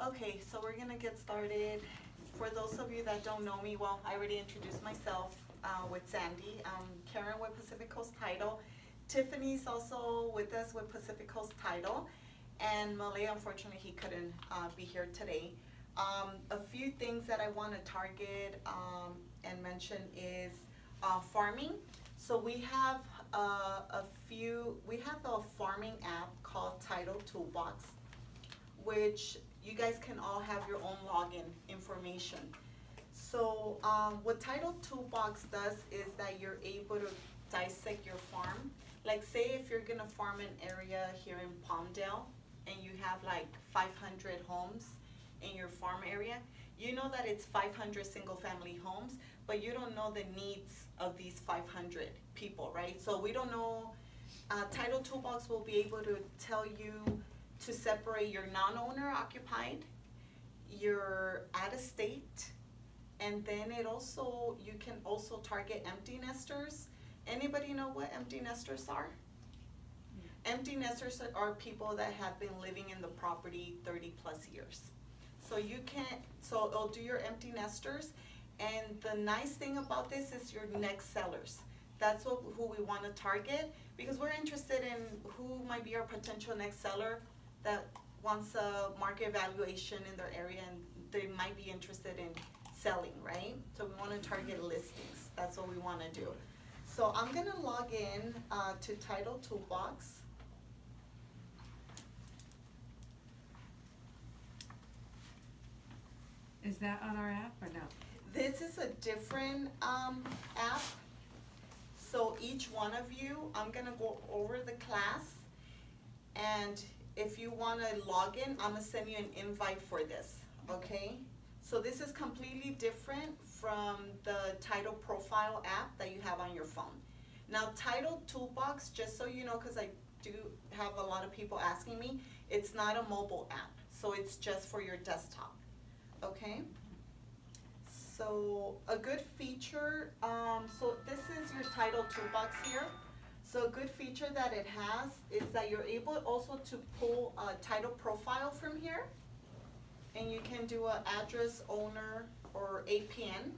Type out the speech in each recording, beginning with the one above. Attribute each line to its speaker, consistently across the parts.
Speaker 1: Okay, so we're gonna get started. For those of you that don't know me, well, I already introduced myself with Sandy. Karen with Pacific Coast Title. Tiffany's also with us with Pacific Coast Title. And Malay, unfortunately, he couldn't be here today. A few things that I want to target and mention is farming. So we have we have a farming app called Title Toolbox, which you guys can all have your own login information. So what Title Toolbox does is that you're able to dissect your farm. Like say if you're gonna farm an area here in Palmdale and you have like 500 homes in your farm area, you know that it's 500 single family homes, but you don't know the needs of these 500 people, right? So we don't know, Title Toolbox will be able to tell you to separate your non-owner occupied, your out-of-state, and then you can also target empty nesters. Anybody know what empty nesters are? Empty nesters are people that have been living in the property 30 plus years. So it'll do your empty nesters, and the nice thing about this is your next sellers. That's who we want to target, because we're interested in who might be our potential next seller that wants a market valuation in their area and they might be interested in selling, right? So we want to target listings. That's what we want to do. So I'm going to log in to Title Toolbox.
Speaker 2: Is that on our app or no?
Speaker 1: This is a different app. So each one of you, I'm going to go over the class, and if you want to log in, I'm going to send you an invite for this, okay? So this is completely different from the Title Profile app that you have on your phone. Now, Title Toolbox, just so you know, because I do have a lot of people asking me, it's not a mobile app, so it's just for your desktop, okay? So a good feature, so this is your Title Toolbox here. So a good feature that it has is that you're able also to pull a title profile from here, and you can do an address, owner, or APN,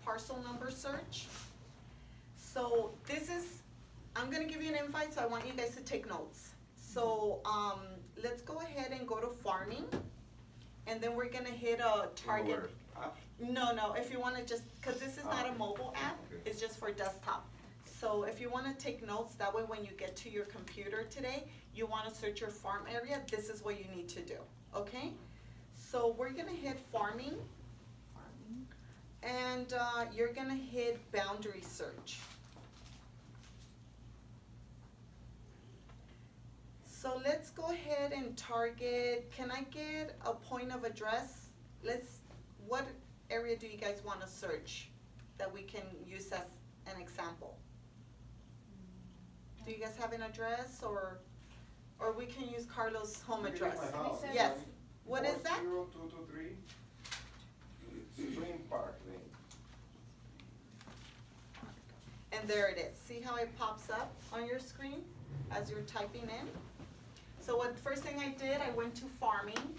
Speaker 1: parcel number search. So this is, I'm gonna give you an invite, so I want you guys to take notes. So let's go ahead and go to farming, and then we're gonna hit a target. No, if you wanna just, cause this is not a mobile app, okay. It's just for desktop. So if you want to take notes, that way when you get to your computer today, you want to search your farm area, this is what you need to do, okay? So we're going to hit farming, and you're going to hit boundary search. So let's go ahead and target, can I get a point of address? What area do you guys want to search that we can use as an example? Do you guys have an address, or we can use Carlos' home address? Yes. What is that?
Speaker 3: 0223 Spring Park Lane.
Speaker 1: And there it is. See how it pops up on your screen as you're typing in? So what first thing I did, I went to farming,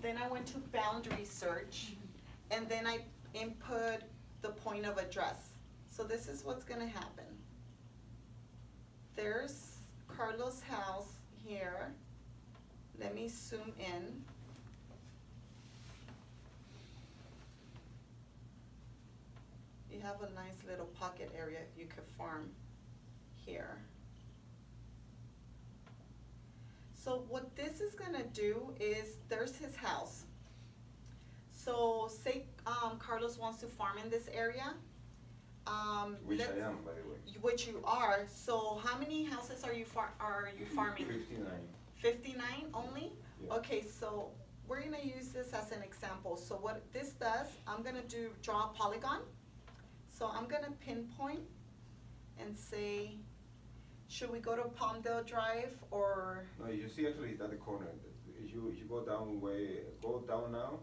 Speaker 1: then I went to boundary search, and then I input the point of address. So this is what's gonna happen. There's Carlos' house here. Let me zoom in. You have a nice little pocket area you could farm here. So what this is gonna do is, there's his house. So say Carlos wants to farm in this area.
Speaker 3: Which I am, by the way.
Speaker 1: Which you are. So how many houses are you farming?
Speaker 3: 59.
Speaker 1: 59 only?
Speaker 3: Yeah.
Speaker 1: Okay, so we're gonna use this as an example. So what this does, I'm gonna draw a polygon. So I'm gonna pinpoint and say, should we go to Palmdale Drive or?
Speaker 3: No, you see actually it's at the corner. You go down now.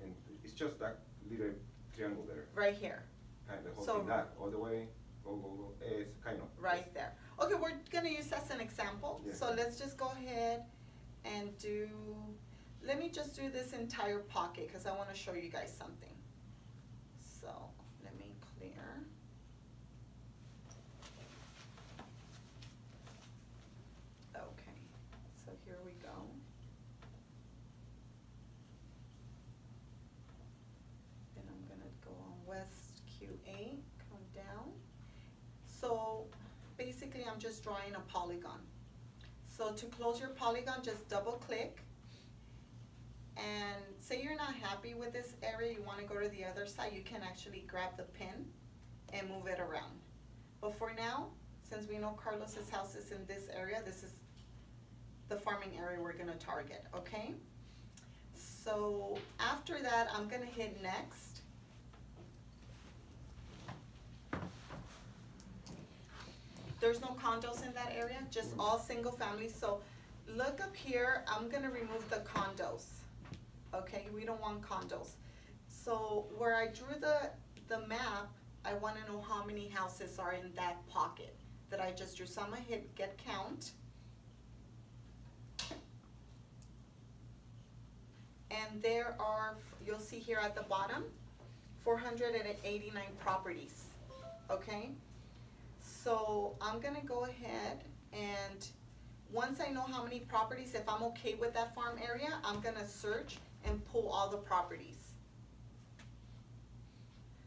Speaker 3: And it's just that little triangle there.
Speaker 1: Right here.
Speaker 3: Kind of holding that all the way, go. It's kind of.
Speaker 1: Right there. Okay, we're gonna use that as an example.
Speaker 3: Yeah.
Speaker 1: So let's just go ahead and do, let me just do this entire pocket because I want to show you guys something. So let me clear. Okay, so here we go. And I'm gonna go on West Q8, come down. So basically I'm just drawing a polygon. So to close your polygon, just double click. And say you're not happy with this area, you want to go to the other side, you can actually grab the pin and move it around. But for now, since we know Carlos's house is in this area, this is the farming area we're going to target, okay? So after that, I'm going to hit next. There's no condos in that area, just all single families. So look up here, I'm going to remove the condos. Okay, we don't want condos. So where I drew the map, I want to know how many houses are in that pocket that I just drew. So I'm going to hit get count. And there are, you'll see here at the bottom, 489 properties. Okay, so I'm going to go ahead and once I know how many properties, if I'm okay with that farm area, I'm going to search and pull all the properties.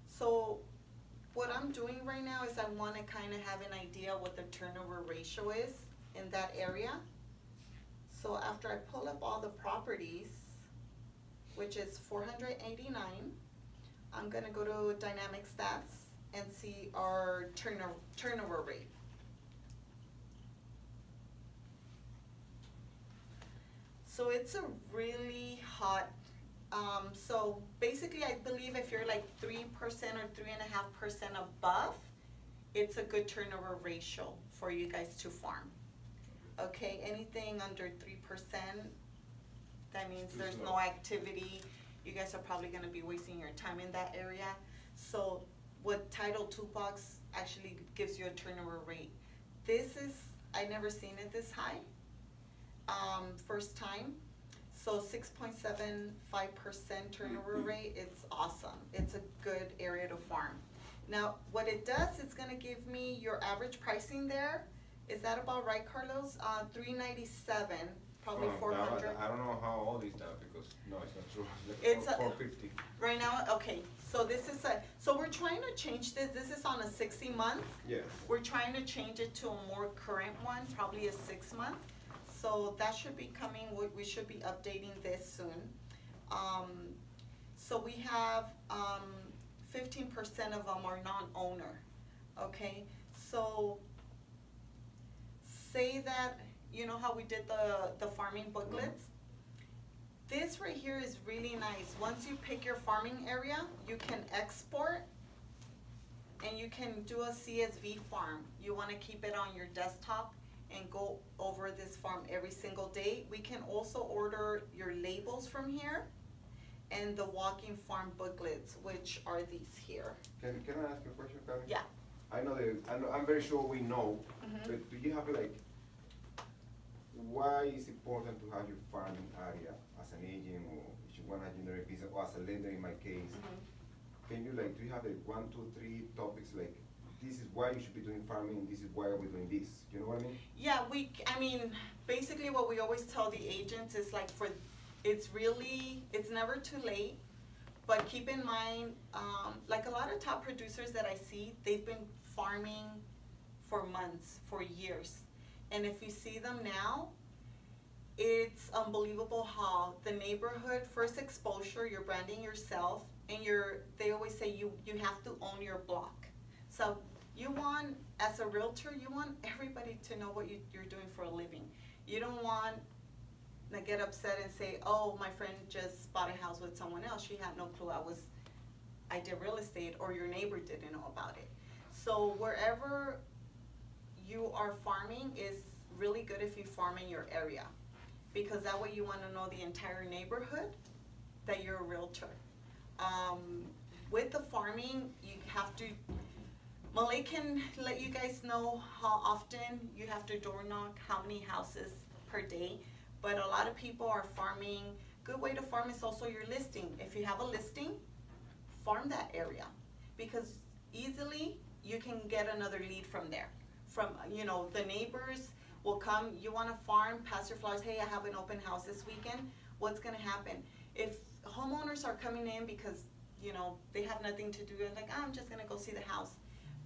Speaker 1: So what I'm doing right now is I want to kind of have an idea what the turnover ratio is in that area. So after I pull up all the properties, which is 489, I'm going to go to dynamic stats and see our turnover rate. So it's a really hot, so basically I believe if you're like 3% or 3.5% above, it's a good turnover ratio for you guys to farm. Okay, anything under 3%, that means there's no activity. You guys are probably gonna be wasting your time in that area. So what Title II box actually gives you a turnover rate. This is, I never seen it this high. First time, so 6.75% turnover rate. It's awesome. It's a good area to farm. Now what it does, it's going to give me your average pricing there. Is that about right, Carlos? 397, probably 400.
Speaker 3: I don't know how old is that because no, it's not true.
Speaker 1: It's
Speaker 3: 450
Speaker 1: right now. Okay, so this is so we're trying to change this. This is on a 60-month.
Speaker 3: Yes.
Speaker 1: We're trying to change it to a more current one, probably a 6-month. So that should be coming, we should be updating this soon. So we have 15% of them are non-owner, okay? So say that, you know how we did the farming booklets? This right here is really nice. Once you pick your farming area, you can export and you can do a CSV farm. You wanna keep it on your desktop and go over this farm every single day. We can also order your labels from here and the walking farm booklets, which are these here.
Speaker 3: Can I ask you a question, Carmen?
Speaker 1: Yeah.
Speaker 3: I'm very sure we know, but do you have like, why is it important to have your farming area as an agent or if you want to generate business or as a lender in my case? Can you like, do you have like 1, 2, 3 topics like, this is why you should be doing farming, this is why we're doing this. You know what I mean? Yeah,
Speaker 1: I mean, basically what we always tell the agents is like it's never too late, but keep in mind, like a lot of top producers that I see, they've been farming for months, for years. And if you see them now, it's unbelievable how the neighborhood, first exposure, you're branding yourself, and they always say you have to own your block. So you want, as a realtor, you want everybody to know what you're doing for a living. You don't want to get upset and say, oh, my friend just bought a house with someone else. She had no clue I did real estate, or your neighbor didn't know about it. So wherever you are farming is really good if you farm in your area, because that way you want to know the entire neighborhood that you're a realtor. With the farming, you have to, Malay can let you guys know how often you have to door knock, how many houses per day, but a lot of people are farming good way to farm is also your listing. If you have a listing, farm that area, because easily you can get another lead from there. From, you know, the neighbors will come, you wanna farm, pass your flowers, hey, I have an open house this weekend, what's gonna happen? If homeowners are coming in because, you know, they have nothing to do, they're like, I'm just gonna go see the house.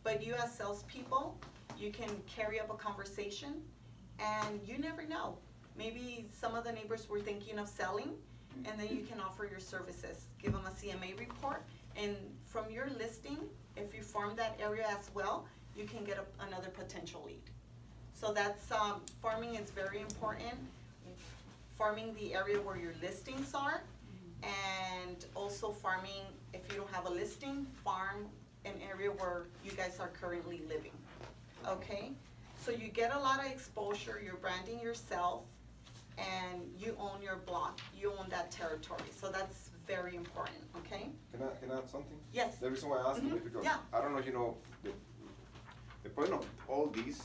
Speaker 1: But you as salespeople, you can carry up a conversation, and you never know. Maybe some of the neighbors were thinking of selling, and then you can offer your services. Give them a CMA report, and from your listing, if you farm that area as well, you can get another potential lead. So that's, farming is very important. Farming the area where your listings are, and also farming, if you don't have a listing, farm an area where you guys are currently living, okay? So you get a lot of exposure, you're branding yourself, and you own your block, you own that territory. So that's very important, okay?
Speaker 3: Can I add something?
Speaker 1: Yes.
Speaker 3: The reason why I asked is because
Speaker 1: Yeah.
Speaker 3: I don't know if you know, the point of all this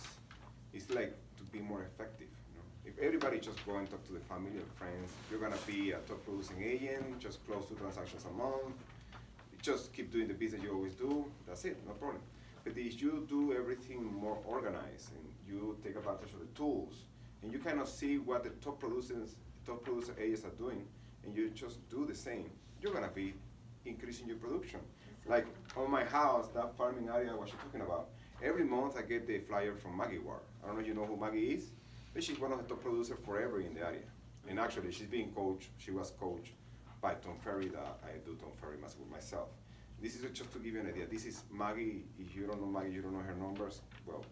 Speaker 3: is like to be more effective. You know? If everybody just go and talk to the family and friends, you're gonna be a top producing agent, just close 2 transactions a month, just keep doing the business you always do, that's it, no problem. But if you do everything more organized and you take advantage of the tools, and you kind of see what the top producer agents are doing, and you just do the same, you're gonna be increasing your production. Like on my house, that farming area I was talking about, every month I get the flyer from Maggie Ward. I don't know if you know who Maggie is, but she's one of the top producers forever in the area. And actually, she's being coached, she was coached by Tom Ferry, that I do Tom Ferry myself. This is just to give you an idea. This is Maggie. If you don't know Maggie, you don't know her numbers, well,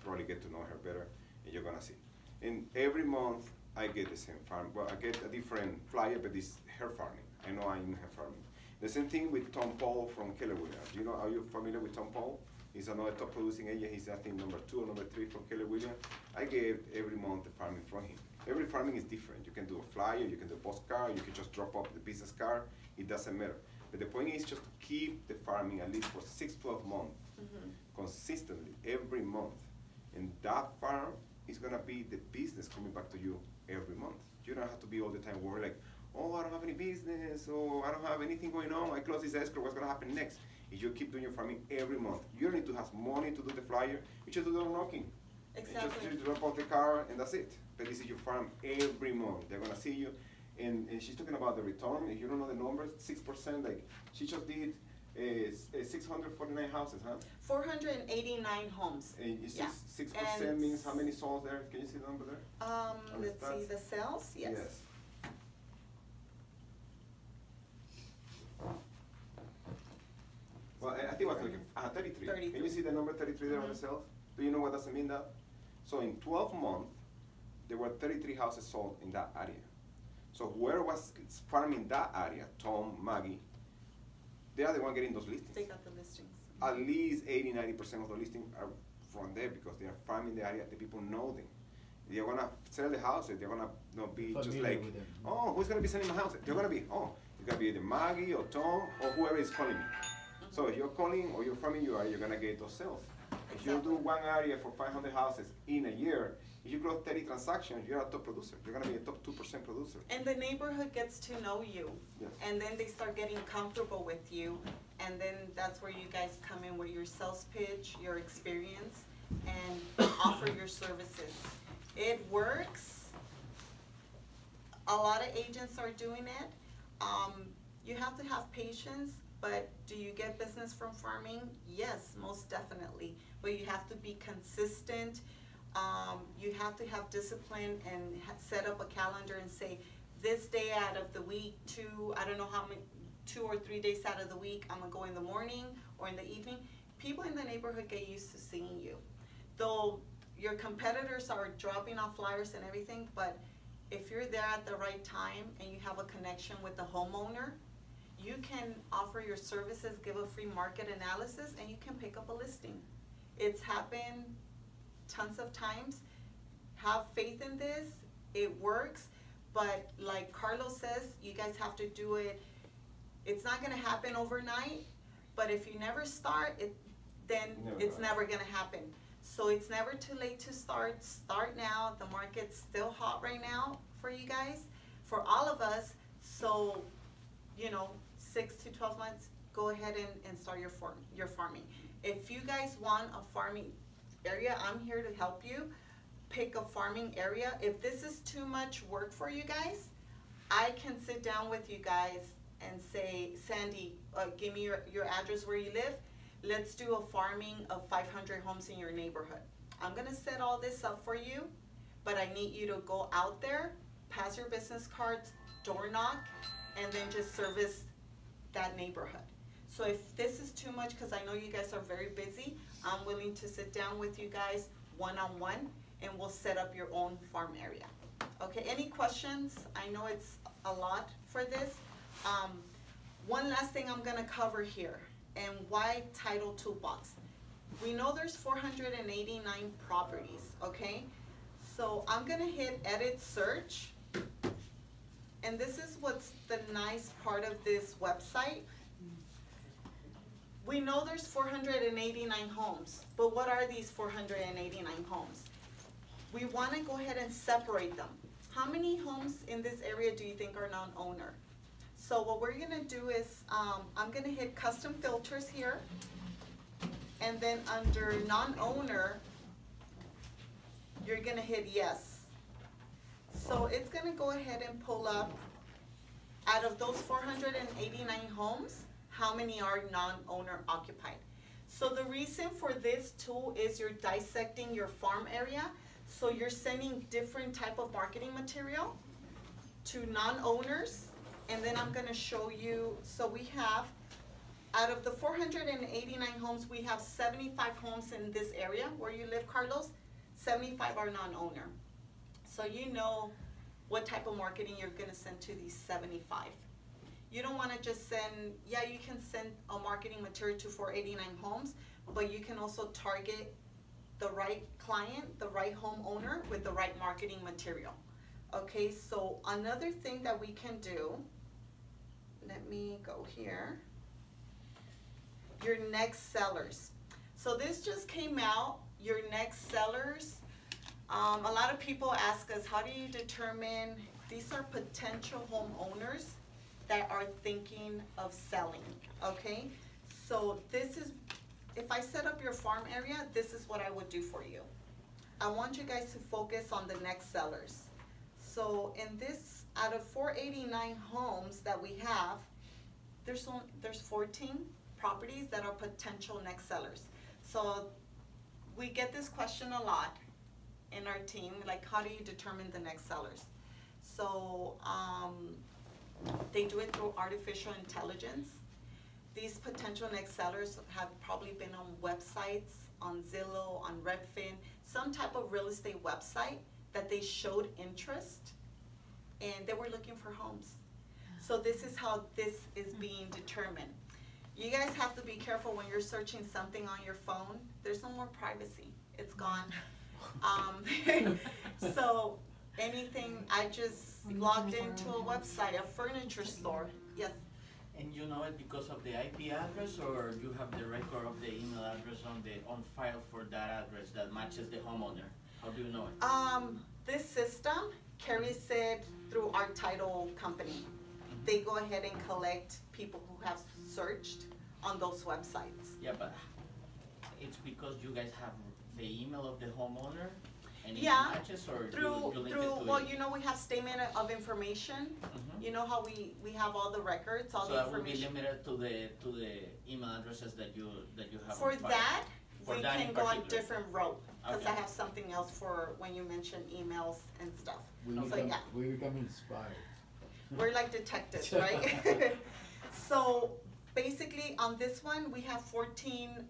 Speaker 3: probably get to know her better, and you're gonna see. And every month, I get the same farm. Well, I get a different flyer, but it's her farming. I know I'm her farming. The same thing with Tom Paul from Keller Williams. Do you know, are you familiar with Tom Paul? He's another top producing agent. He's, I think, number 2 or number 3 from Keller Williams. I get every month the farming from him. Every farming is different. You can do a flyer, you can do a postcard, you can just drop off the business card. It doesn't matter. But the point is just to keep the farming at least for 6-12 months, consistently, every month. And that farm is gonna be the business coming back to you every month. You don't have to be all the time worried like, oh, I don't have any business, or I don't have anything going on, I close this escrow, what's gonna happen next? If you keep doing your farming every month, you don't need to have money to do the flyer, you just do the knocking.
Speaker 1: Exactly.
Speaker 3: And just drop off the car and that's it. But this is your farm every month. They're gonna see you. And she's talking about the return. If you don't know the numbers, 6%, like she just did 649 houses, huh?
Speaker 1: 489 homes.
Speaker 3: And
Speaker 1: Yeah.
Speaker 3: 6% means how many souls there? Can you see the number there?
Speaker 1: Let's see, the sales, yes.
Speaker 3: Well, I think it was like 33.
Speaker 1: 33.
Speaker 3: Can you see the number 33 there on the sales? Do you know what does mean that? So in 12 months, there were 33 houses sold in that area. So whoever was farming that area, Tom, Maggie, they are the one getting those listings.
Speaker 1: They got the listings.
Speaker 3: At least 80-90% of the listings are from there because they are farming the area. The people know them. They're gonna sell the houses. They're gonna not be just like, oh, who's gonna be selling my house? They're gonna be, oh, it's gonna be either Maggie or Tom or whoever is calling me. So if you're calling or you're farming your area, you're gonna get those sales. If you do one area for 500 houses in a year, if you close 30 transactions, you're a top producer. You're gonna be a top 2% producer.
Speaker 1: And the neighborhood gets to know you.
Speaker 3: Yes.
Speaker 1: And then they start getting comfortable with you. And then that's where you guys come in with your sales pitch, your experience, and offer your services. It works. A lot of agents are doing it. You have to have patience, but do you get business from farming? Yes, most definitely. But you have to be consistent. You have to have discipline and set up a calendar and say, this day out of the week, I don't know how many, 2 or 3 days out of the week, I'm gonna go in the morning or in the evening. People in the neighborhood get used to seeing you. Though your competitors are dropping off flyers and everything, but if you're there at the right time and you have a connection with the homeowner, you can offer your services, give a free market analysis, and you can pick up a listing. It's happened tons of times. Have faith in this, it works, but like Carlos says, you guys have to do it. It's not gonna happen overnight, but if you never start, then it's never gonna happen. So it's never too late to start. Start now. The market's still hot right now for you guys. For all of us, So, 6 to 12 months, go ahead and start your farming. If you guys want a farming area, I'm here to help you pick a farming area. If this is too much work for you guys, I can sit down with you guys and say, Sandy, give me your address where you live. Let's do a farming of 500 homes in your neighborhood. I'm gonna set all this up for you, but I need you to go out there, pass your business cards, door knock, and then just service that neighborhood. So if this is too much, because I know you guys are very busy, I'm willing to sit down with you guys one-on-one, and we'll set up your own farm area. Okay, any questions? I know it's a lot for this. One last thing I'm gonna cover here, and why title toolbox. We know there's 489 properties, okay? So I'm gonna hit edit search, and this is what's the nice part of this website. We know there's 489 homes, but what are these 489 homes? We wanna go ahead and separate them. How many homes in this area do you think are non-owner? So what we're gonna do is, I'm gonna hit custom filters here, and then under non-owner, you're gonna hit yes. So it's gonna go ahead and pull up, out of those 489 homes, how many are non-owner occupied. So the reason for this tool is you're dissecting your farm area, so you're sending different type of marketing material to non-owners, and then I'm gonna show you, so we have, out of the 489 homes, we have 75 homes in this area where you live, Carlos. 75 are non-owner. So you know what type of marketing you're gonna send to these 75. You don't wanna just send, yeah, you can send a marketing material to 489 homes, but you can also target the right client, the right homeowner with the right marketing material. Okay, so another thing that we can do, let me go here, your next sellers. So this just came out, your next sellers. A lot of people ask us, how do you determine, these are potential homeowners that are thinking of selling, okay? So this is, if I set up your farm area, this is what I would do for you. I want you guys to focus on the next sellers. So in this, out of 489 homes that we have, there's 14 properties that are potential next sellers. So we get this question a lot in our team, like how do you determine the next sellers? So they do it through artificial intelligence. These potential next sellers have probably been on websites, on Zillow, on Redfin, some type of real estate website that they showed interest, and they were looking for homes. So this is how this is being determined. You guys have to be careful when you're searching something on your phone. There's no more privacy. It's gone. So anything, I just logged into a website, a furniture store. Yes.
Speaker 4: And you know it because of the IP address, or you have the record of the email address on file for that address that matches the homeowner? How do you know it?
Speaker 1: This system carries it through our title company. They go ahead and collect people who have searched on those websites.
Speaker 4: Yeah, but it's because you guys have the email of the homeowner and it
Speaker 1: Yeah,
Speaker 4: matches, or
Speaker 1: through,
Speaker 4: you link it to
Speaker 1: well,
Speaker 4: it?
Speaker 1: you know, we have statement of information.
Speaker 4: Mhm.
Speaker 1: You know how we have all the records, all
Speaker 4: So
Speaker 1: the
Speaker 4: that would be
Speaker 1: information.
Speaker 4: limited to the email addresses that you have
Speaker 1: For
Speaker 4: on file.
Speaker 1: that,
Speaker 4: For
Speaker 1: we
Speaker 4: that
Speaker 1: can
Speaker 4: in
Speaker 1: go on
Speaker 4: particular.
Speaker 1: different road, because I
Speaker 4: Okay.
Speaker 1: have something else for when you mention emails and stuff.
Speaker 5: We
Speaker 1: So
Speaker 5: become,
Speaker 1: yeah,
Speaker 5: we become inspired.
Speaker 1: we're like detectives, right? So basically on this one, we have 14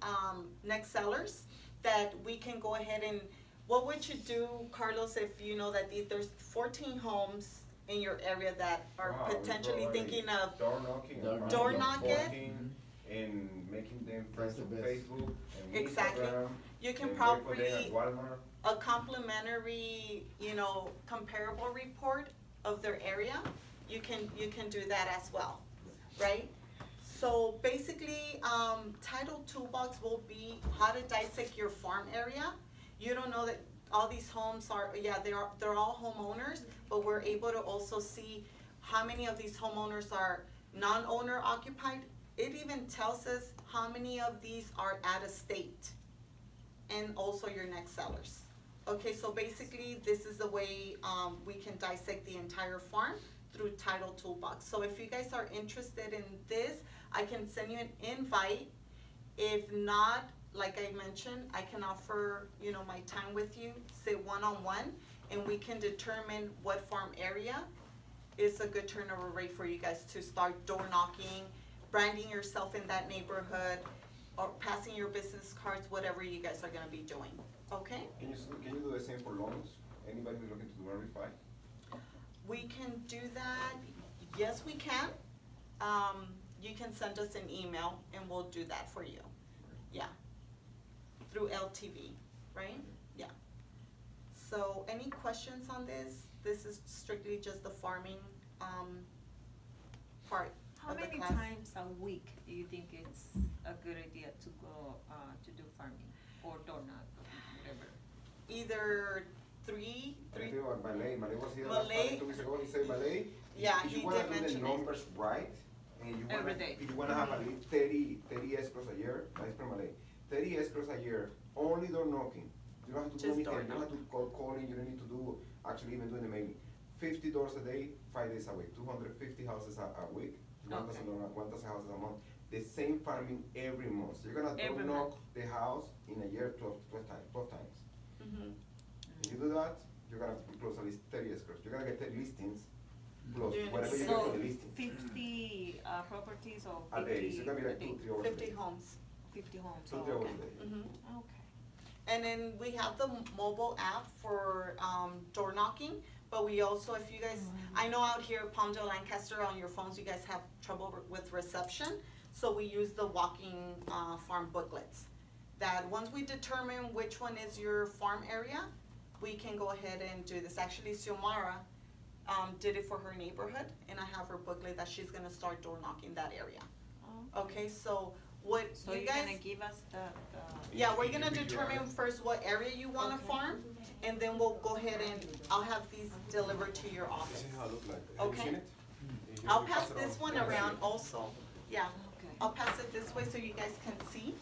Speaker 1: next sellers that we can go ahead and, what would you do, Carlos, if you know that there's 14 homes in your area that are
Speaker 3: Wow, we
Speaker 1: potentially
Speaker 3: go
Speaker 1: thinking of,
Speaker 3: door knocking,
Speaker 5: Door
Speaker 3: and
Speaker 1: Door
Speaker 3: finding
Speaker 1: knocking.
Speaker 3: 14 and making them friends
Speaker 5: That's
Speaker 3: on
Speaker 5: the best.
Speaker 3: Facebook and
Speaker 1: Exactly.
Speaker 3: Instagram.
Speaker 1: you can
Speaker 3: and wait for them
Speaker 1: probably,
Speaker 3: at Walmart.
Speaker 1: a complimentary, comparable report of their area, you can do that as well, right? So basically, title toolbox will be how to dissect your farm area. You don't know that all these homes are, yeah, they're all homeowners, but we're able to also see how many of these homeowners are non-owner occupied. It even tells us how many of these are out of state, and also your next sellers. Okay, so basically this is the way we can dissect the entire farm through Title Toolbox. So if you guys are interested in this, I can send you an invite. If not, like I mentioned, I can offer, you know, my time with you, say one-on-one, and we can determine what farm area is a good turnover rate for you guys to start door knocking, branding yourself in that neighborhood, or passing your business cards, whatever you guys are gonna be doing, okay?
Speaker 3: Can you do the same for loans? Anybody who's looking to do a refi?
Speaker 1: We can do that, yes, we can. You can send us an email and we'll do that for you, yeah. Through LTV, right? Yeah. So any questions on this? This is strictly just the farming, part
Speaker 2: How
Speaker 1: of the
Speaker 2: many
Speaker 1: class.
Speaker 2: times a week do you think it's a good idea to go, to do farming or door knock, whatever?
Speaker 1: Either three,
Speaker 3: Malay was here
Speaker 1: Malay.
Speaker 3: last 2 weeks ago, he said Malay.
Speaker 1: Yeah,
Speaker 3: if
Speaker 1: he
Speaker 3: you wanna
Speaker 1: did
Speaker 3: do the
Speaker 1: mention it.
Speaker 3: numbers right, and you wanna,
Speaker 2: Every day.
Speaker 3: if you wanna have at least 30 escrows a year, that's per Malay, 30 escrows a year, only door knocking. You don't have to do
Speaker 1: Just
Speaker 3: anything,
Speaker 1: door
Speaker 3: you don't have to calling, you don't need to do, actually even doing the mailing. 50 doors a day, 5 days a week, 250 houses a week, 1,000 houses a month. The same farming every month. So you're gonna door
Speaker 2: Every
Speaker 3: knock
Speaker 2: month.
Speaker 3: the house in a year 12 times.
Speaker 1: Mhm.
Speaker 3: If you do that, you're gonna close at least 30 escrows. You're gonna get 30 listings, plus
Speaker 1: You're gonna
Speaker 3: whatever you
Speaker 1: get
Speaker 3: get
Speaker 2: So
Speaker 3: for the listing.
Speaker 2: 50 properties or 50?
Speaker 3: A day, so it's gonna be like
Speaker 2: a day?
Speaker 3: 2-3 hours a
Speaker 1: 50
Speaker 3: day.
Speaker 1: homes.
Speaker 2: 50 homes,
Speaker 3: 2-3
Speaker 2: oh,
Speaker 3: hours
Speaker 2: okay.
Speaker 3: a day.
Speaker 1: Mhm.
Speaker 2: Okay.
Speaker 1: And then we have the mobile app for door knocking, but we also, if you guys, I know out here, Palmdale, Lancaster, on your phones, you guys have trouble with reception, so we use the walking farm booklets. That once we determine which one is your farm area, we can go ahead and do this. Actually, Xiomara did it for her neighborhood, and I have her booklet that she's gonna start door knocking that area.
Speaker 2: Oh.
Speaker 1: Okay, so what
Speaker 2: So
Speaker 1: you
Speaker 2: you're
Speaker 1: guys.
Speaker 2: gonna give us the
Speaker 1: Yeah, we're
Speaker 3: You
Speaker 1: gonna
Speaker 3: pick your
Speaker 1: determine
Speaker 3: area.
Speaker 1: first what area you wanna
Speaker 2: Okay.
Speaker 1: farm, and then we'll go ahead and I'll have these delivered to your
Speaker 3: This
Speaker 1: office.
Speaker 3: is how it looks like. Have you
Speaker 1: Okay.
Speaker 3: seen it? You
Speaker 1: I'll
Speaker 3: pass
Speaker 1: pass
Speaker 3: it
Speaker 1: this
Speaker 3: on.
Speaker 1: one
Speaker 3: Yeah.
Speaker 1: around also, yeah.
Speaker 2: Okay.
Speaker 1: I'll pass it this way so you guys can see.